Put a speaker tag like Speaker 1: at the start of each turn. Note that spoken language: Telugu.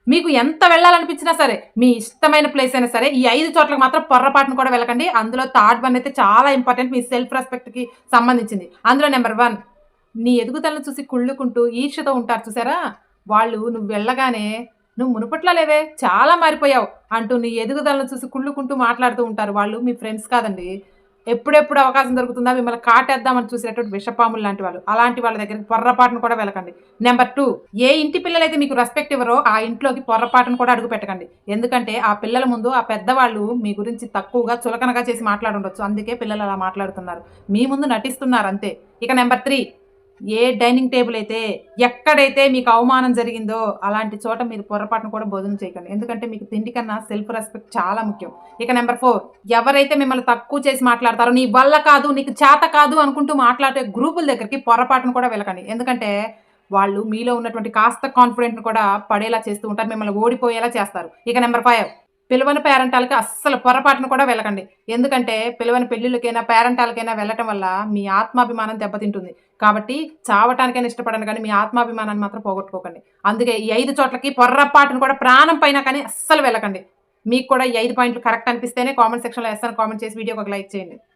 Speaker 1: మీకు ఎంత వెళ్ళాలనిపించినా సరే, మీ ఇష్టమైన ప్లేస్ అయినా సరే, ఈ 5 చోట్లకి మాత్రం పొర్రపాటున కూడా వెళ్ళకండి. అందులో థర్డ్ వన్ అయితే చాలా ఇంపార్టెంట్. మీ సెల్ఫ్ రెస్పెక్ట్‌కి సంబంధించింది. అందులో నంబర్ 1 నీ ఎదుగుదలను చూసి కుళ్ళుకుంటూ ఈర్ష్యతో ఉంటారు చూసారా? వాళ్ళు నువ్వు వెళ్ళగానే, "నువ్వు మునుపట్లా లేవే, చాలా మారిపోయావు" అంటూ నీ ఎదుగుదలను చూసి కుళ్ళుకుంటూ మాట్లాడుతూ ఉంటారు. వాళ్ళు మీ ఫ్రెండ్స్ కాదండి. ఎప్పుడెప్పుడు అవకాశం దొరుకుతుందా మిమ్మల్ని కాటేద్దామని చూసేటటువంటి విషపాములు లాంటి వాళ్ళు. అలాంటి వాళ్ళ దగ్గరికి పొర్రపాటున కూడా వెళ్ళకండి. నంబర్ 2 ఏ ఇంటి పిల్లలైతే మీకు రెస్పెక్ట్ ఇవ్వరో ఆ ఇంట్లోకి పొర్రపాటున కూడా అడుగు పెట్టకండి. ఎందుకంటే ఆ పిల్లల ముందు ఆ పెద్దవాళ్ళు మీ గురించి తక్కువగా చులకనగా చేసి మాట్లాడుండొచ్చు. అందుకే పిల్లలు అలా మాట్లాడుతున్నారు. మీ ముందు నటిస్తున్నారు అంతే. ఇక నంబర్ 3 ఏ డైనింగ్ టేబుల్ అయితే, ఎక్కడైతే మీకు అవమానం జరిగిందో అలాంటి చోట మీరు పొర్రపాటున కూడా భోజనం చేయకండి. ఎందుకంటే మీకు తిండి కన్నా సెల్ఫ్ రెస్పెక్ట్ చాలా ముఖ్యం. ఇక నంబర్ 4 ఎవరైతే మిమ్మల్ని తక్కువ చేసి మాట్లాడతారో, నీ వల్ల కాదు, నీకు చేత కాదు అనుకుంటూ మాట్లాడే గ్రూపుల దగ్గరికి పొర్రపాటున కూడా వెళ్ళకండి. ఎందుకంటే వాళ్ళు మీలో ఉన్నటువంటి కాస్త కాన్ఫిడెంట్‌ని కూడా పడేలా చేస్తూ ఉంటారు. మిమ్మల్ని ఓడిపోయేలా చేస్తారు. ఇక నంబర్ 5 పిలవని పేరంటాలకి అస్సలు పొరపాటున కూడా వెళ్ళకండి. ఎందుకంటే పిలవని పెళ్ళిళ్ళకైనా, పేరంటాలకైనా వెళ్ళటం వల్ల మీ ఆత్మాభిమానం దెబ్బతింటుంది. కాబట్టి చావటానికైనా ఇష్టపడను గానీ, మీ ఆత్మాభిమానాన్ని మాత్రం పోగొట్టుకోకండి. అందుకే ఈ 5 చోట్లకి పొర్రపాటున కూడా ప్రాణం పోయినా కానీ అస్సలు వెళ్ళకండి. మీకు కూడా ఈ 5 పాయింట్లు కరెక్ట్ అనిపిస్తేనే కామెంట్ సెక్షన్‌లో యెస్ అని కామెంట్ చేసి వీడియోకి ఒక లైక్ చేయండి.